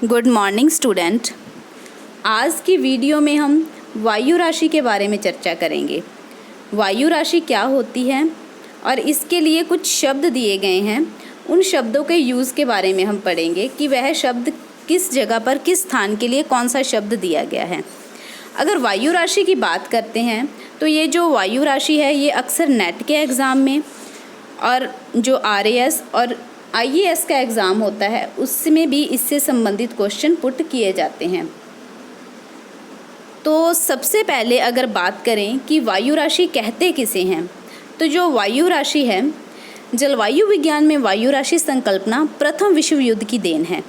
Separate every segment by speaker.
Speaker 1: Good morning student. आज की video में हम वायु राशि के बारे में चर्चा करेंगे। वायु राशि क्या होती है और इसके लिए कुछ शब्द दिए गए हैं। उन शब्दों के यूज़ के बारे में हम पढ़ेंगे कि वह शब्द किस जगह पर किस स्थान के लिए कौन सा शब्द दिया गया है। अगर वायु राशि की बात करते हैं तो ये जो वायु राशि है ये अक्सर नेट के एग्ज़ाम में और जो RAS और IAS का एग्ज़ाम होता है उसमें भी इससे संबंधित क्वेश्चन पुट किए जाते हैं। तो सबसे पहले अगर बात करें कि वायु राशि कहते किसे हैं, तो जो वायु राशि है, जलवायु विज्ञान में वायु राशि संकल्पना प्रथम विश्व युद्ध की देन है।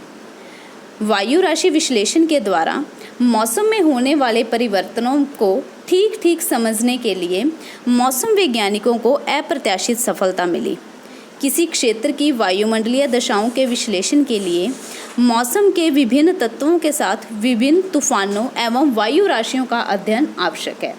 Speaker 1: वायु राशि विश्लेषण के द्वारा मौसम में होने वाले परिवर्तनों को ठीक ठीक समझने के लिए मौसम वैज्ञानिकों को अप्रत्याशित सफलता मिली। किसी क्षेत्र की वायुमंडलीय दशाओं के विश्लेषण के लिए मौसम के विभिन्न तत्वों के साथ विभिन्न तूफानों एवं वायु राशियों का अध्ययन आवश्यक है।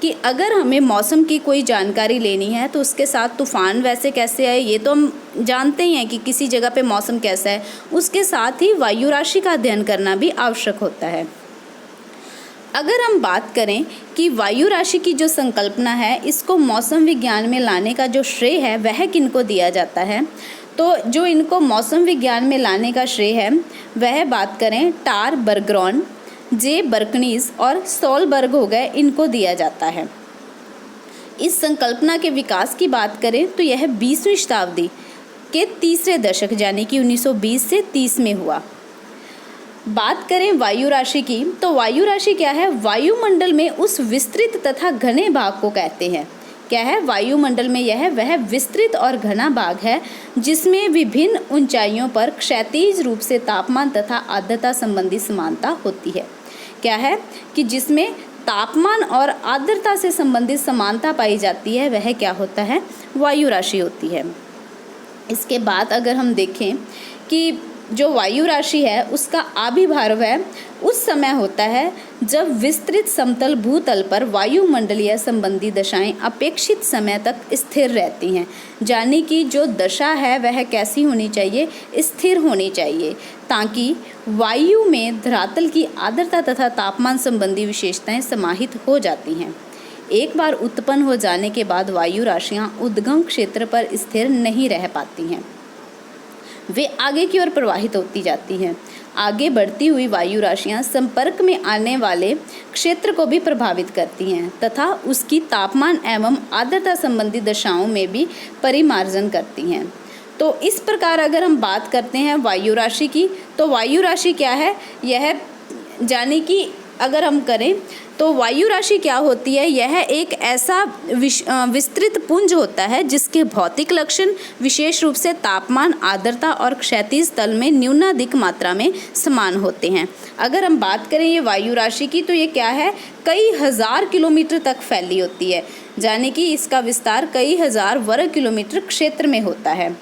Speaker 1: कि अगर हमें मौसम की कोई जानकारी लेनी है तो उसके साथ तूफान वैसे कैसे है ये तो हम जानते ही हैं कि किसी जगह पे मौसम कैसा है, उसके साथ ही वायु राशि का अध्ययन करना भी आवश्यक होता है। अगर हम बात करें कि वायु राशि की जो संकल्पना है इसको मौसम विज्ञान में लाने का जो श्रेय है वह किनको दिया जाता है, तो जो इनको मौसम विज्ञान में लाने का श्रेय है वह बात करें टार बर्गरॉन, जे बर्कनीज और सोलबर्ग हो गए, इनको दिया जाता है। इस संकल्पना के विकास की बात करें तो यह 20वीं शताब्दी के तीसरे दशक यानी कि 1920 से 30 में हुआ। बात करें वायु राशि की तो वायु राशि क्या है, वायुमंडल में उस विस्तृत तथा घने भाग को कहते हैं। क्या है, वायुमंडल में यह वह विस्तृत और घना भाग है जिसमें विभिन्न ऊंचाइयों पर क्षैतिज रूप से तापमान तथा आर्द्रता संबंधी समानता होती है। क्या है कि जिसमें तापमान और आर्द्रता से संबंधित समानता पाई जाती है वह क्या होता है, वायु राशि होती है। इसके बाद अगर हम देखें कि जो वायु राशि है उसका आविर्भाव है उस समय होता है जब विस्तृत समतल भूतल पर वायुमंडलीय संबंधी दशाएं अपेक्षित समय तक स्थिर रहती हैं। यानी कि जो दशा है वह कैसी होनी चाहिए, स्थिर होनी चाहिए, ताकि वायु में धरातल की आर्द्रता तथा तापमान संबंधी विशेषताएं समाहित हो जाती हैं। एक बार उत्पन्न हो जाने के बाद वायु राशियाँ उद्गम क्षेत्र पर स्थिर नहीं रह पाती हैं, वे आगे की ओर प्रवाहित होती जाती हैं। आगे बढ़ती हुई वायु राशियाँ संपर्क में आने वाले क्षेत्र को भी प्रभावित करती हैं तथा उसकी तापमान एवं आर्द्रता संबंधी दशाओं में भी परिमार्जन करती हैं। तो इस प्रकार अगर हम बात करते हैं वायु राशि की, तो वायु राशि क्या है, यह जाने की अगर हम करें तो वायु राशि क्या होती है, यह एक ऐसा विस्तृत पुंज होता है जिसके भौतिक लक्षण विशेष रूप से तापमान, आर्द्रता और क्षैतिज तल में न्यूनाधिक मात्रा में समान होते हैं। अगर हम बात करें ये वायु राशि की तो ये क्या है, कई हजार किलोमीटर तक फैली होती है, यानी कि इसका विस्तार कई हजार वर्ग किलोमीटर क्षेत्र में होता है।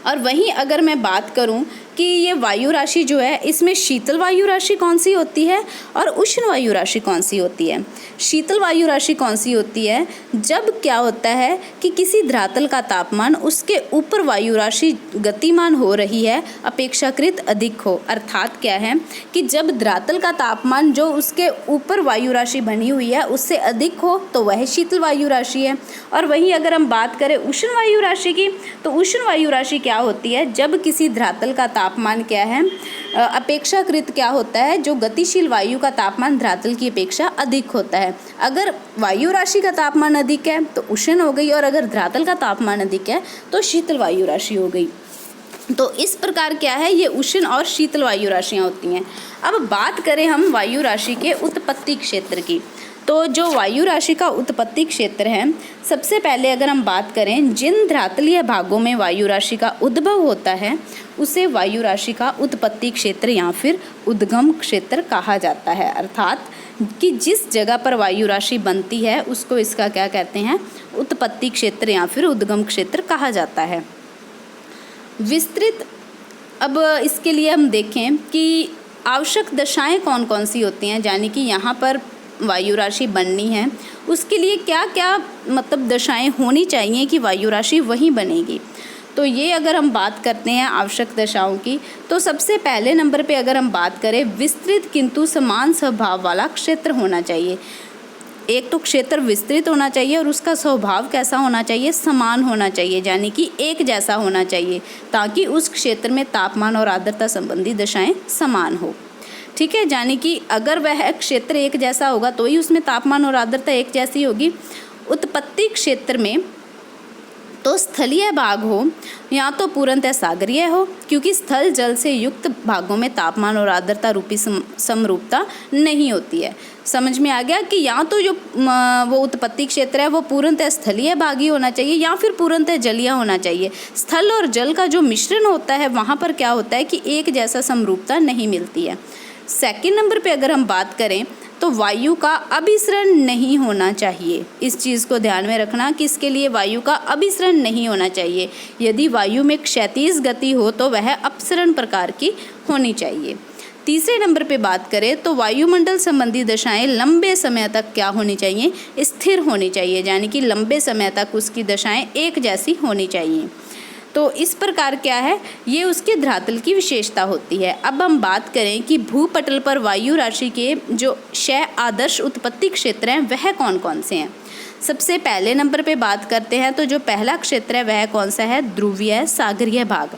Speaker 1: और वहीं अगर मैं बात करूं कि ये वायु राशि जो है इसमें शीतल वायु राशि कौन सी होती है और उष्ण वायु राशि कौन सी होती है। शीतल वायु राशि कौन सी होती है, जब क्या होता है कि किसी धरातल का तापमान उसके ऊपर वायु राशि गतिमान हो रही है अपेक्षाकृत अधिक हो। अर्थात क्या है कि जब धरातल का तापमान जो उसके ऊपर वायु राशि बनी हुई है उससे अधिक हो तो वह शीतल वायु राशि है। और वहीं अगर हम बात करें उष्ण वायु राशि की तो उष्ण वायु राशि क्या होती है, जब किसी धरातल का तापमान क्या है अपेक्षाकृत क्या होता है, जो गतिशील वायु का तापमान धरातल की अपेक्षा अधिक होता है। अगर वायु राशि का तापमान अधिक है तो उष्ण हो गई और अगर धरातल का तापमान अधिक है तो शीतल वायु राशि हो गई। तो इस प्रकार क्या है, ये उष्ण और शीतल वायु राशियाँ होती हैं। अब बात करें हम वायु राशि के उत्पत्ति क्षेत्र की, तो जो वायु राशि का उत्पत्ति क्षेत्र है, सबसे पहले अगर हम बात करें जिन धरातलीय भागों में वायु राशि का उद्भव होता है उसे वायु राशि का उत्पत्ति क्षेत्र या फिर उद्गम क्षेत्र कहा जाता है। अर्थात कि जिस जगह पर वायु राशि बनती है उसको इसका क्या कहते हैं, उत्पत्ति क्षेत्र या फिर उद्गम क्षेत्र कहा जाता है। विस्तृत अब इसके लिए हम देखें कि आवश्यक दशाएं कौन कौन सी होती हैं, यानी कि यहाँ पर वायु राशि बननी है उसके लिए क्या क्या मतलब दशाएं होनी चाहिए कि वायु राशि वहीं बनेगी। तो ये अगर हम बात करते हैं आवश्यक दशाओं की, तो सबसे पहले नंबर पे अगर हम बात करें, विस्तृत किंतु समान स्वभाव वाला क्षेत्र होना चाहिए। एक तो क्षेत्र विस्तृत होना चाहिए और उसका स्वभाव कैसा होना चाहिए, समान होना चाहिए, यानी कि एक जैसा होना चाहिए, ताकि उस क्षेत्र में तापमान और आर्द्रता संबंधी दशाएं समान हो। ठीक है, यानी कि अगर वह क्षेत्र एक जैसा होगा तो ही उसमें तापमान और आर्द्रता एक जैसी होगी। उत्पत्ति क्षेत्र में तो स्थलीय भाग हो या तो पूर्णतः सागरीय हो, क्योंकि स्थल जल से युक्त भागों में तापमान और आर्द्रता रूपी समरूपता नहीं होती है। समझ में आ गया कि या तो जो वो उत्पत्ति क्षेत्र है वो पूर्णतः स्थलीय भाग ही होना चाहिए या फिर पूर्णतः जलीय होना चाहिए। स्थल और जल का जो मिश्रण होता है वहाँ पर क्या होता है कि एक जैसा समरूपता नहीं मिलती है। सेकंड नंबर पे अगर हम बात करें तो वायु का अभिसरण नहीं होना चाहिए। इस चीज़ को ध्यान में रखना कि इसके लिए वायु का अभिसरण नहीं होना चाहिए। यदि वायु में क्षैतिज गति हो तो वह अपसरण प्रकार की होनी चाहिए। तीसरे नंबर पे बात करें तो वायुमंडल संबंधी दशाएं लंबे समय तक क्या होनी चाहिए, स्थिर होनी चाहिए, यानी कि लंबे समय तक उसकी दशाएं एक जैसी होनी चाहिए। तो इस प्रकार क्या है, ये उसके धरातल की विशेषता होती है। अब हम बात करें कि भूपटल पर वायु राशि के जो 6 आदर्श उत्पत्ति क्षेत्र हैं वह कौन कौन से हैं। सबसे पहले नंबर पे बात करते हैं तो जो पहला क्षेत्र है वह कौन सा है, ध्रुवीय सागरीय भाग।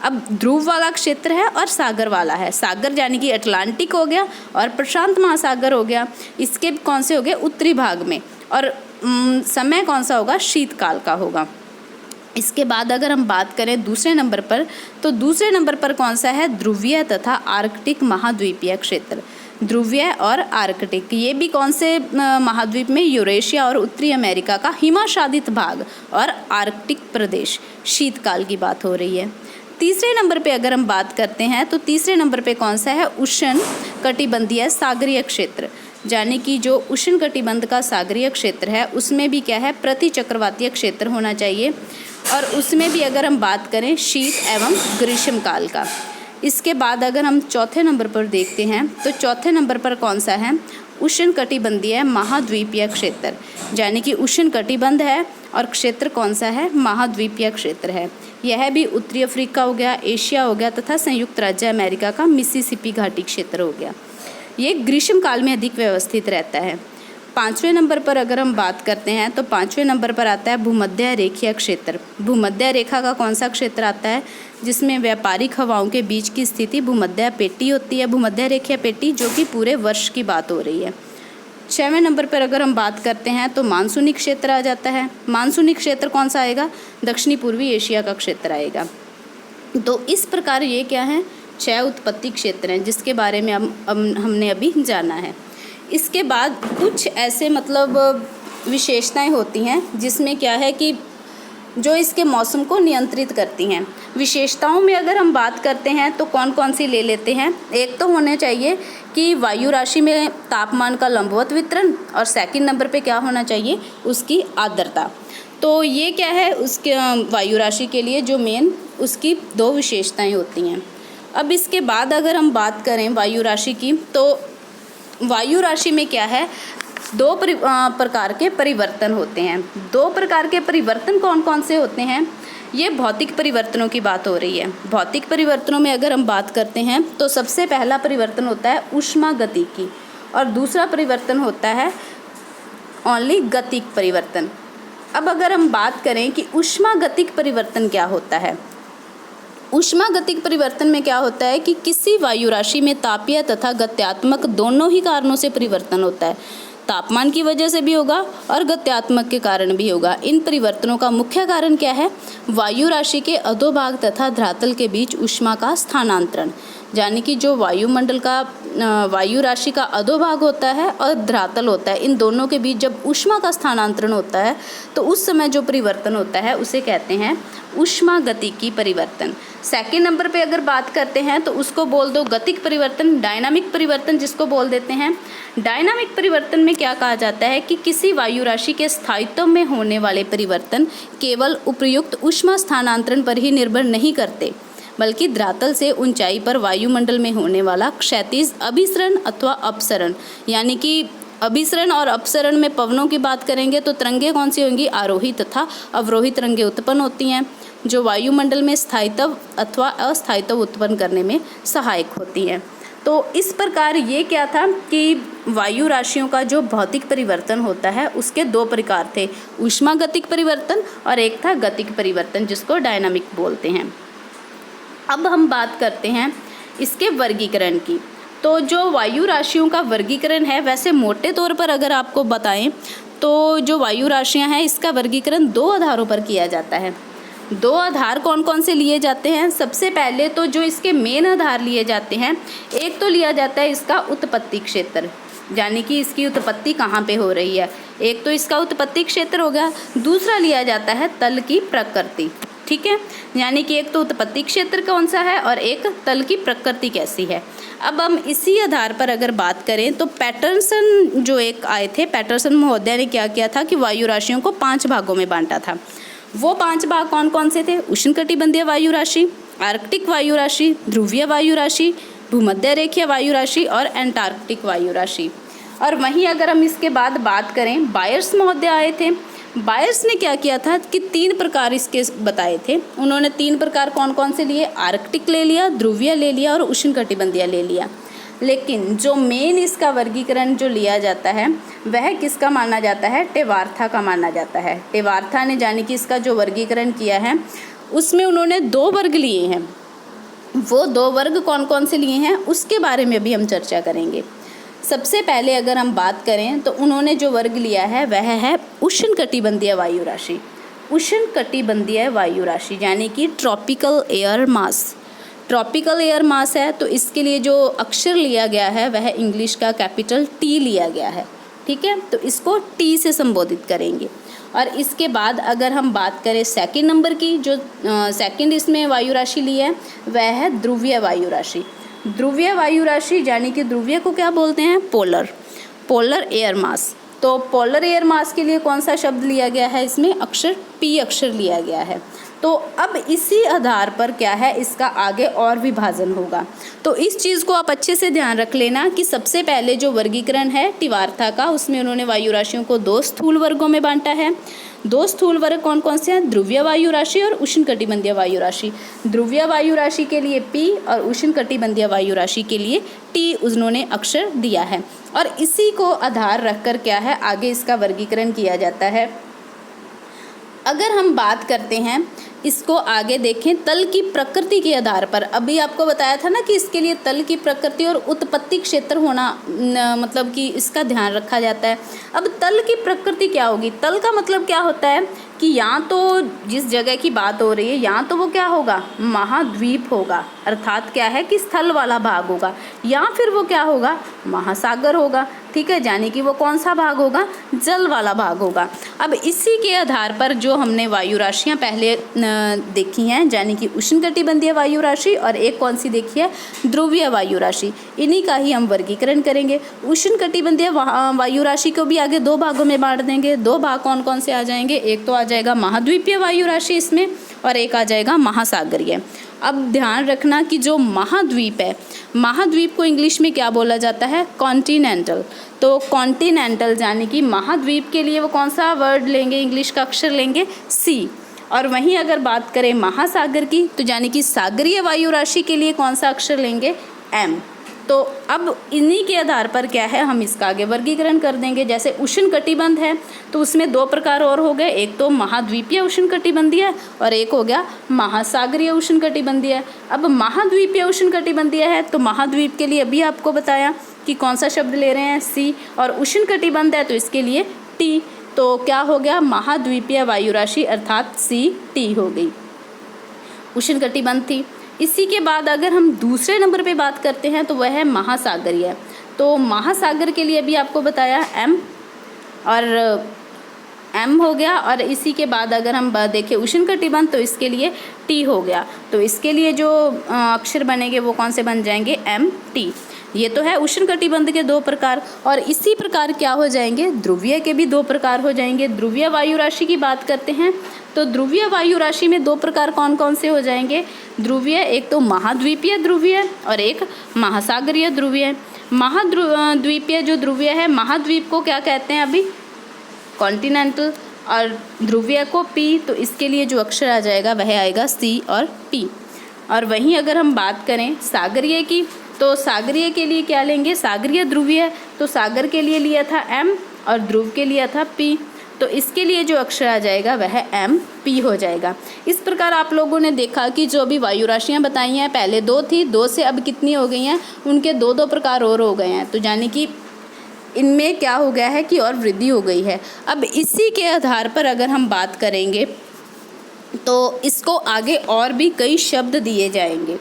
Speaker 1: अब ध्रुव वाला क्षेत्र है और सागर वाला है। सागर यानी कि अटलांटिक हो गया और प्रशांत महासागर हो गया। इसके कौन से हो गए, उत्तरी भाग में, और समय कौन सा होगा, शीतकाल का होगा। इसके बाद अगर हम बात करें दूसरे नंबर पर, तो दूसरे नंबर पर कौन सा है, ध्रुवीय तथा आर्कटिक महाद्वीपीय क्षेत्र। ध्रुवीय और आर्कटिक, ये भी कौन से महाद्वीप में, यूरेशिया और उत्तरी अमेरिका का हिमाच्छादित भाग और आर्कटिक प्रदेश। शीतकाल की बात हो रही है। तीसरे नंबर पे अगर हम बात करते हैं तो तीसरे नंबर पे कौन सा है, उष्ण कटिबंधीय सागरीय क्षेत्र, यानी कि जो उष्ण कटिबंध का सागरीय क्षेत्र है उसमें भी क्या है, प्रति चक्रवातीय क्षेत्र होना चाहिए, और उसमें भी अगर हम बात करें शीत एवं ग्रीष्म काल का। इसके बाद अगर हम चौथे नंबर पर देखते हैं तो चौथे नंबर पर कौन सा है, उष्ण कटिबंधीय महाद्वीपीय क्षेत्र, यानी कि उष्ण कटिबंध है और क्षेत्र कौन सा है, महाद्वीपीय क्षेत्र है। यह भी उत्तरी अफ्रीका हो गया, एशिया हो गया तथा संयुक्त राज्य अमेरिका का मिसिसिपी घाटी क्षेत्र हो गया। ये ग्रीष्म काल में अधिक व्यवस्थित रहता है। पाँचवें नंबर पर अगर हम बात करते हैं तो पाँचवें नंबर पर आता है भूमध्य रेखीय क्षेत्र। भूमध्य रेखा का कौन सा क्षेत्र आता है, जिसमें व्यापारिक हवाओं के बीच की स्थिति भूमध्य पेटी होती है, भूमध्य रेखीय पेटी, जो कि पूरे वर्ष की बात हो रही है। 6वें नंबर पर अगर हम बात करते हैं तो मानसूनी क्षेत्र आ जाता है। मानसूनी क्षेत्र कौन सा आएगा, दक्षिणी पूर्वी एशिया का क्षेत्र आएगा। तो इस प्रकार ये क्या है, 6 उत्पत्ति क्षेत्र हैं जिसके बारे में हमने अभी जाना है। इसके बाद कुछ ऐसे मतलब विशेषताएं होती हैं जिसमें क्या है कि जो इसके मौसम को नियंत्रित करती हैं। विशेषताओं में अगर हम बात करते हैं तो कौन कौन सी ले लेते हैं, एक तो होने चाहिए कि वायु राशि में तापमान का लंबवत वितरण, और सेकंड नंबर पे क्या होना चाहिए, उसकी आर्द्रता। तो ये क्या है, उसके वायु राशि के लिए जो मेन उसकी 2 विशेषताएं होती हैं। अब इसके बाद अगर हम बात करें वायु राशि की, तो वायु राशि में क्या है, 2 प्रकार के परिवर्तन होते हैं। 2 प्रकार के परिवर्तन कौन कौन से होते हैं, ये भौतिक परिवर्तनों की बात हो रही है। भौतिक परिवर्तनों में अगर हम बात करते हैं तो सबसे पहला परिवर्तन होता है ऊष्मागतिकी, और दूसरा परिवर्तन होता है ओनली गतिक परिवर्तन। अब अगर हम बात करें कि ऊष्मागतिक परिवर्तन क्या होता है, ऊष्मागतिक परिवर्तन में क्या होता है कि किसी वायु राशि में तापीय तथा गत्यात्मक दोनों ही कारणों से परिवर्तन होता है। तापमान की वजह से भी होगा और गत्यात्मक के कारण भी होगा। इन परिवर्तनों का मुख्य कारण क्या है, वायु राशि के अधोभाग तथा धरातल के बीच ऊष्मा का स्थानांतरण, यानी कि जो वायुमंडल का वायु राशि का अधोभाग होता है और धरातल होता है, इन दोनों के बीच जब ऊष्मा का स्थानांतरण होता है तो उस समय जो परिवर्तन होता है उसे कहते हैं ऊष्मागतिकी परिवर्तन। सेकंड नंबर पे अगर बात करते हैं तो उसको बोल दो गतिक परिवर्तन, डायनामिक परिवर्तन जिसको बोल देते हैं। डायनामिक परिवर्तन में क्या कहा जाता है कि किसी वायु राशि के स्थायित्व में होने वाले परिवर्तन केवल उपयुक्त ऊष्मा स्थानांतरण पर ही निर्भर नहीं करते, बल्कि धरातल से ऊंचाई पर वायुमंडल में होने वाला क्षैतिज अभिसरण अथवा अपसरण, यानी कि अभिसरण और अपसरण में पवनों की बात करेंगे तो तरंगे कौन सी होंगी, आरोही तथा अवरोही तरंगे उत्पन्न होती हैं। जो वायुमंडल में स्थायित्व अथवा अस्थायित्व उत्पन्न करने में सहायक होती हैं। तो इस प्रकार ये क्या था कि वायु राशियों का जो भौतिक परिवर्तन होता है उसके दो प्रकार थे, ऊष्मागतिक परिवर्तन और एक था गतिक परिवर्तन, जिसको डायनामिक बोलते हैं। अब हम बात करते हैं इसके वर्गीकरण की। तो जो वायु राशियों का वर्गीकरण है, वैसे मोटे तौर पर अगर आपको बताएं तो जो वायु राशियां हैं इसका वर्गीकरण दो आधारों पर किया जाता है। दो आधार कौन कौन से लिए जाते हैं? सबसे पहले तो जो इसके मेन आधार लिए जाते हैं, एक तो लिया जाता है इसका उत्पत्ति क्षेत्र, यानी कि इसकी उत्पत्ति कहाँ पे हो रही है, एक तो इसका उत्पत्ति क्षेत्र हो गया। दूसरा लिया जाता है तल की प्रकृति, ठीक है, यानी कि एक तो उत्पत्ति क्षेत्र कौन सा है और एक तल की प्रकृति कैसी है। अब हम इसी आधार पर अगर बात करें तो पैटरसन जो एक आए थे, पैटरसन महोदय ने क्या किया था कि वायु राशियों को 5 भागों में बांटा था। वो 5 भाग कौन कौन से थे? उष्णकटिबंधीय वायु राशि, आर्कटिक वायु राशि, ध्रुवीय वायु राशि, भूमध्य रेखीय वायु राशि और एंटार्कटिक वायु राशि। और वहीं अगर हम इसके बाद बात करें, बायर्स महोदय आए थे। बायर्स ने क्या किया था कि 3 प्रकार इसके बताए थे। उन्होंने 3 प्रकार कौन कौन से लिए? आर्कटिक ले लिया, ध्रुवीय ले लिया और उष्णकटिबंधीय ले लिया। लेकिन जो मेन इसका वर्गीकरण जो लिया जाता है वह किसका माना जाता है? टेवार्था का माना जाता है। टेवार्था ने यानी कि इसका जो वर्गीकरण किया है उसमें उन्होंने 2 वर्ग लिए हैं। वो 2 वर्ग कौन कौन से लिए हैं उसके बारे में भी हम चर्चा करेंगे। सबसे पहले अगर हम बात करें तो उन्होंने जो वर्ग लिया है वह है उष्णकटिबंधीय वायु राशि। उष्णकटिबंधीय वायु राशि यानी कि tropical air mass. Tropical air mass है तो इसके लिए जो अक्षर लिया गया है वह इंग्लिश का कैपिटल टी लिया गया है, ठीक है, तो इसको टी से संबोधित करेंगे। और इसके बाद अगर हम बात करें सेकंड नंबर की, जो सेकंड इसमें वायु राशि ली है वह है ध्रुवीय वायु राशि। ध्रुवीय वायु राशि यानी कि ध्रुवीय को क्या बोलते हैं? Polar, polar air mass. तो पोलर एयर मास के लिए कौन सा शब्द लिया गया है? इसमें अक्षर पी अक्षर लिया गया है। तो अब इसी आधार पर क्या है, इसका आगे और विभाजन होगा। तो इस चीज़ को आप अच्छे से ध्यान रख लेना कि सबसे पहले जो वर्गीकरण है टिवार्था का, उसमें उन्होंने वायु राशियों को 2 स्थूल वर्गों में बांटा है। 2 स्थूल वर्ग कौन कौन से हैं? ध्रुवीय वायु राशि और उष्णकटिबंधीय वायु राशि। ध्रुवीय वायु राशि के लिए पी और उष्णकटिबंधीय वायु राशि के लिए टी उन्होंने अक्षर दिया है। और इसी को आधार रखकर क्या है, आगे इसका वर्गीकरण किया जाता है। अगर हम बात करते हैं इसको आगे देखें तल की प्रकृति के आधार पर, अभी आपको बताया था ना कि इसके लिए तल की प्रकृति और उत्पत्ति क्षेत्र होना मतलब कि इसका ध्यान रखा जाता है। अब तल की प्रकृति क्या होगी? तल का मतलब क्या होता है कि यहाँ तो जिस जगह की बात हो रही है यहाँ तो वो क्या होगा? महाद्वीप होगा, अर्थात क्या है कि स्थल वाला भाग होगा, या फिर वो क्या होगा? महासागर होगा, ठीक है, यानी कि वो कौन सा भाग होगा? जल वाला भाग होगा। अब इसी के आधार पर जो हमने वायु राशियाँ पहले देखी हैं, यानी कि उष्णकटिबंधीय वायु राशि और एक कौन सी देखी है? ध्रुवीय वायु राशि, इन्हीं का ही हम वर्गीकरण करेंगे। उष्णकटिबंधीय वायु राशि को भी आगे 2 भागों में बांट देंगे। 2 भाग कौन कौन से आ जाएंगे? एक तो आ जाएगा महाद्वीपीय वायु राशि इसमें, और एक आ जाएगा महासागरीय। अब ध्यान रखना कि जो महाद्वीप है, महाद्वीप को इंग्लिश में क्या बोला जाता है? कॉन्टिनेंटल। तो कॉन्टिनेंटल यानी कि महाद्वीप के लिए वो कौन सा वर्ड लेंगे? इंग्लिश का अक्षर लेंगे सी। और वहीं अगर बात करें महासागर की, तो यानी कि सागरीय वायु राशि के लिए कौन सा अक्षर लेंगे? एम। तो अब इन्हीं के आधार पर क्या है, हम इसका आगे वर्गीकरण कर देंगे। जैसे उष्णकटिबंध है तो उसमें 2 प्रकार और हो गए, एक तो महाद्वीपीय उष्णकटिबंधीय और एक हो गया महासागरीय उष्णकटिबंधीय। अब महाद्वीपीय उष्णकटिबंधीय है तो महाद्वीप के लिए अभी आपको बताया कि कौन सा शब्द ले रहे हैं? सी। और उष्णकटिबंध है तो इसके लिए टी। तो क्या हो गया? महाद्वीपीय वायु राशि अर्थात सी टी हो गई, उष्णकटिबंध थी। इसी के बाद अगर हम दूसरे नंबर पे बात करते हैं तो वह है महासागरीय। तो महासागर के लिए भी आपको बताया एम, और एम हो गया। और इसी के बाद अगर हम देखें उष्णकटिबंध तो इसके लिए टी हो गया। तो इसके लिए जो अक्षर बनेंगे वो कौन से बन जाएंगे? M T. ये तो है उष्णकटिबंध के 2 प्रकार। और इसी प्रकार क्या हो जाएंगे? ध्रुवीय के भी 2 प्रकार हो जाएंगे। ध्रुवीय वायु राशि की बात करते हैं तो ध्रुवीय वायु राशि में 2 प्रकार कौन कौन से हो जाएंगे? ध्रुवीय, एक तो महाद्वीपीय ध्रुवीय और एक महासागरीय ध्रुवीय। महाद्वीपीय जो ध्रुवीय है, महाद्वीप को क्या कहते हैं? अभी कॉन्टिनेंटल। और ध्रुवीय को P, तो इसके लिए जो अक्षर आ जाएगा वह आएगा C और P। और वहीं अगर हम बात करें सागरीय की, तो सागरीय के लिए क्या लेंगे, सागरीय ध्रुवीय, तो सागर के लिए लिया था M और ध्रुव के लिया था P, तो इसके लिए जो अक्षर आ जाएगा वह MP हो जाएगा। इस प्रकार आप लोगों ने देखा कि जो भी वायु राशियाँ बताई हैं, पहले 2 थी, 2 से अब कितनी हो गई हैं, उनके 2 प्रकार और हो गए हैं। तो यानी कि इनमें क्या हो गया है कि और वृद्धि हो गई है। अब इसी के आधार पर अगर हम बात करेंगे तो इसको आगे और भी कई शब्द दिए जाएंगे।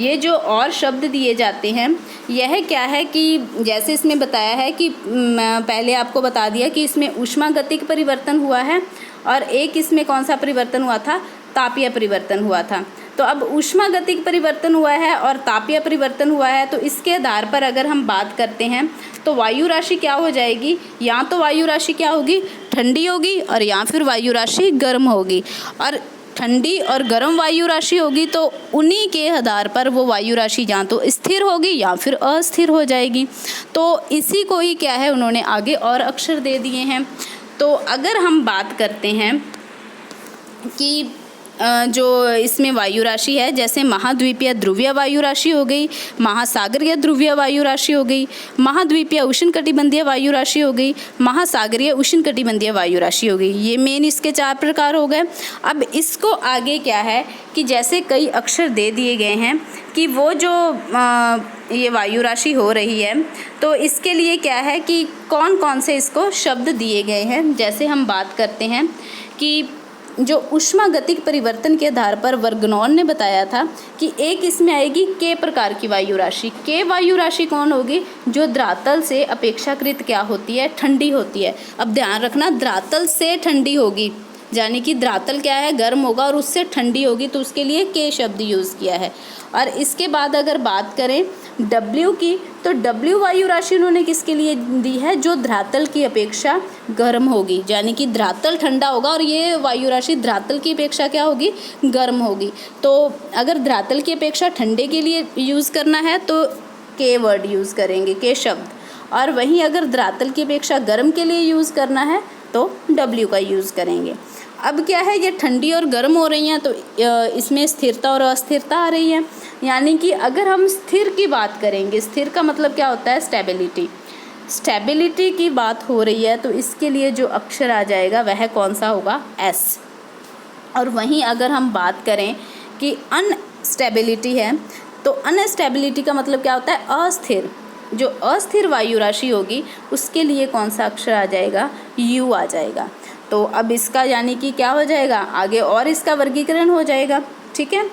Speaker 1: ये जो और शब्द दिए जाते हैं यह क्या है कि जैसे इसमें बताया है कि पहले आपको बता दिया कि इसमें ऊष्मागतिक परिवर्तन हुआ है और एक इसमें कौन सा परिवर्तन हुआ था, तापीय परिवर्तन हुआ था। तो अब ऊष्मागतिक परिवर्तन हुआ है और तापीय परिवर्तन हुआ है, तो इसके आधार पर अगर हम बात करते हैं तो वायु राशि क्या हो जाएगी, या तो वायु राशि क्या होगी, ठंडी होगी, और या फिर वायु राशि गर्म होगी। और ठंडी और गर्म वायु राशि होगी तो उन्हीं के आधार पर वो वायु राशि या तो स्थिर होगी या फिर अस्थिर हो जाएगी। तो इसी को ही क्या है उन्होंने आगे और अक्षर दे दिए हैं। तो अगर हम बात करते हैं कि जो इसमें वायु राशि है, जैसे महाद्वीपीय ध्रुवीय वायु राशि हो गई, महासागरीय ध्रुवीय वायु राशि हो गई, महाद्वीपीय उष्णकटिबंधीय वायु राशि हो गई, महासागरीय उष्णकटिबंधीय वायु राशि हो गई। ये मेन इसके 4 प्रकार हो गए। अब इसको आगे क्या है कि जैसे कई अक्षर दे दिए गए हैं कि वो जो ये वायु राशि हो रही है तो इसके लिए क्या है कि कौन कौन से इसको शब्द दिए गए हैं। जैसे हम बात करते हैं कि जो ऊष्मागतिक परिवर्तन के आधार पर वर्गनौन ने बताया था कि एक इसमें आएगी के प्रकार की वायु राशि। के वायु राशि कौन होगी, जो धरातल से अपेक्षाकृत क्या होती है, ठंडी होती है। अब ध्यान रखना, धरातल से ठंडी होगी, यानी कि धरातल क्या है, गर्म होगा और उससे ठंडी होगी, तो उसके लिए के शब्द यूज़ किया है। और इसके बाद अगर बात करें W की, तो W वायु राशि उन्होंने किसके लिए दी है, जो धरातल की अपेक्षा गर्म होगी, यानी कि धरातल ठंडा होगा और ये वायु राशि धरातल की अपेक्षा क्या होगी, गर्म होगी। तो अगर धरातल की अपेक्षा ठंडे के लिए यूज़ करना है तो के वर्ड यूज़ करेंगे, के शब्द। और वहीं अगर धरातल की अपेक्षा गर्म के लिए यूज़ करना है तो W का यूज़ करेंगे। अब क्या है, ये ठंडी और गर्म हो रही हैं तो इसमें स्थिरता और अस्थिरता आ रही है। यानी कि अगर हम स्थिर की बात करेंगे, स्थिर का मतलब क्या होता है, स्टेबिलिटी, स्टेबिलिटी की बात हो रही है, तो इसके लिए जो अक्षर आ जाएगा वह कौन सा होगा, S। और वहीं अगर हम बात करें कि अनस्टेबिलिटी है, तो अनस्टेबिलिटी का मतलब क्या होता है, अस्थिर। जो अस्थिर वायु राशि होगी उसके लिए कौन सा अक्षर आ जाएगा, U आ जाएगा। तो अब इसका यानी कि क्या हो जाएगा, आगे और इसका वर्गीकरण हो जाएगा। ठीक है,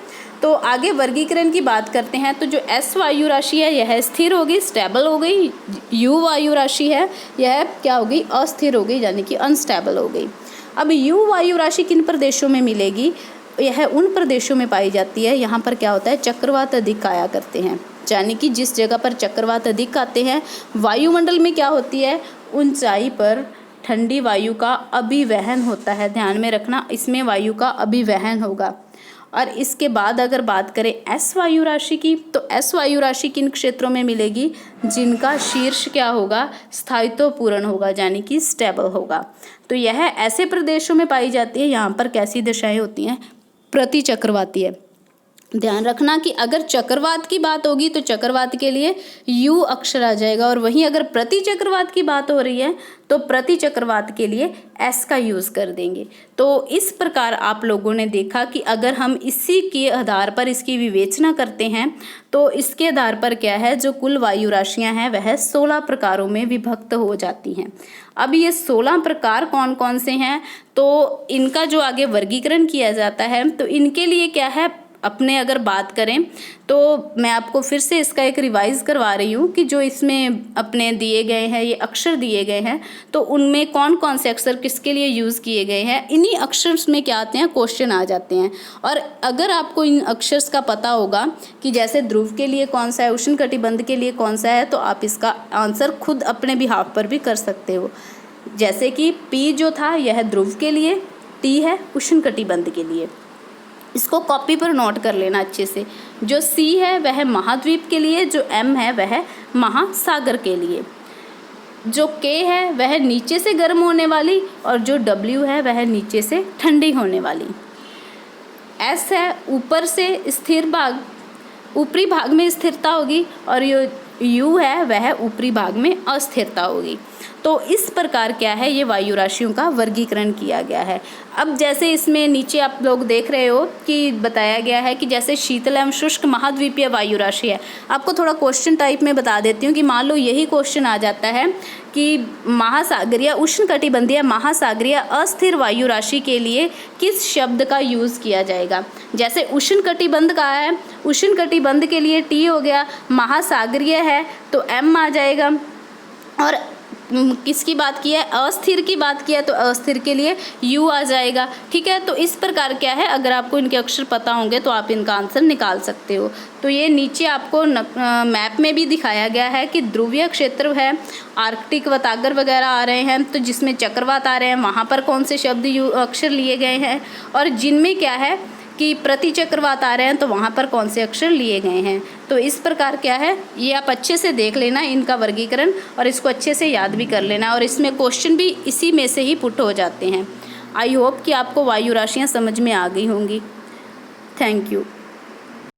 Speaker 1: तो आगे वर्गीकरण की बात करते हैं। तो जो S वायु राशि है यह स्थिर होगी, स्टेबल हो गई। U वायु राशि है यह क्या होगी, अस्थिर हो गई, यानी कि अनस्टेबल हो गई। अब U वायु राशि किन प्रदेशों में मिलेगी, यह उन प्रदेशों में पाई जाती है यहाँ पर क्या होता है, चक्रवात अधिक आया करते हैं। यानी कि जिस जगह पर चक्रवात अधिक आते हैं, वायुमंडल में क्या होती है, ऊंचाई पर ठंडी वायु का अभिवहन होता है। ध्यान में रखना, इसमें वायु का अभिवहन होगा। और इसके बाद अगर बात करें S वायु राशि की, तो S वायु राशि किन क्षेत्रों में मिलेगी, जिनका शीर्ष क्या होगा, स्थायित्वपूर्ण होगा, यानी कि स्टेबल होगा। तो यह ऐसे प्रदेशों में पाई जाती है यहाँ पर कैसी दशाएं होती हैं, प्रतिचक्रवाती है। ध्यान रखना कि अगर चक्रवात की बात होगी तो चक्रवात के लिए U अक्षर आ जाएगा, और वहीं अगर प्रति चक्रवात की बात हो रही है तो प्रति चक्रवात के लिए S का यूज़ कर देंगे। तो इस प्रकार आप लोगों ने देखा कि अगर हम इसी के आधार पर इसकी विवेचना करते हैं तो इसके आधार पर क्या है, जो कुल वायु राशियाँ हैं वह 16 प्रकारों में विभक्त हो जाती हैं। अब ये 16 प्रकार कौन कौन से हैं, तो इनका जो आगे वर्गीकरण किया जाता है तो इनके लिए क्या है, अपने अगर बात करें तो मैं आपको फिर से इसका एक रिवाइज करवा रही हूँ कि जो इसमें अपने दिए गए हैं, ये अक्षर दिए गए हैं, तो उनमें कौन कौन से अक्षर किसके लिए यूज़ किए गए हैं, इन्हीं अक्षर्स में क्या आते हैं, क्वेश्चन आ जाते हैं। और अगर आपको इन अक्षर्स का पता होगा कि जैसे ध्रुव के लिए कौन सा है, उष्णकटिबंध के लिए कौन सा है, तो आप इसका आंसर खुद अपने बिहाफ पर भी कर सकते हो। जैसे कि P जो था यह ध्रुव के लिए, T है उष्णकटिबंध के लिए। इसको कॉपी पर नोट कर लेना अच्छे से। जो C है वह महाद्वीप के लिए, जो M है वह महासागर के लिए। जो K है वह नीचे से गर्म होने वाली और जो W है वह नीचे से ठंडी होने वाली। S है ऊपर से स्थिर भाग, ऊपरी भाग में स्थिरता होगी और जो U है वह ऊपरी भाग में अस्थिरता होगी। तो इस प्रकार क्या है, ये वायु राशियों का वर्गीकरण किया गया है। अब जैसे इसमें नीचे आप लोग देख रहे हो कि बताया गया है कि जैसे शीतल एवं शुष्क महाद्वीपीय वायु राशि है। आपको थोड़ा क्वेश्चन टाइप में बता देती हूँ कि मान लो यही क्वेश्चन आ जाता है कि महासागरीय उष्णकटिबंधीय महासागरीय अस्थिर वायु राशि के लिए किस शब्द का यूज़ किया जाएगा। जैसे उष्णकटिबंध का है, उष्णकटिबंध के लिए T हो गया, महासागरीय है तो M आ जाएगा, और किसकी बात की है, अस्थिर की बात की है तो अस्थिर के लिए U आ जाएगा। ठीक है, तो इस प्रकार क्या है, अगर आपको इनके अक्षर पता होंगे तो आप इनका आंसर निकाल सकते हो। तो ये नीचे आपको मैप में भी दिखाया गया है कि ध्रुवीय क्षेत्र है, आर्कटिक वतागर वगैरह आ रहे हैं, तो जिसमें चक्रवात आ रहे हैं वहाँ पर कौन से शब्द अक्षर लिए गए हैं, और जिनमें क्या है कि प्रति चक्रवात आ रहे हैं तो वहाँ पर कौन से अक्षर लिए गए हैं। तो इस प्रकार क्या है, ये आप अच्छे से देख लेना इनका वर्गीकरण, और इसको अच्छे से याद भी कर लेना, और इसमें क्वेश्चन भी इसी में से ही पुट हो जाते हैं। आई होप कि आपको वायु राशियाँ समझ में आ गई होंगी। Thank you.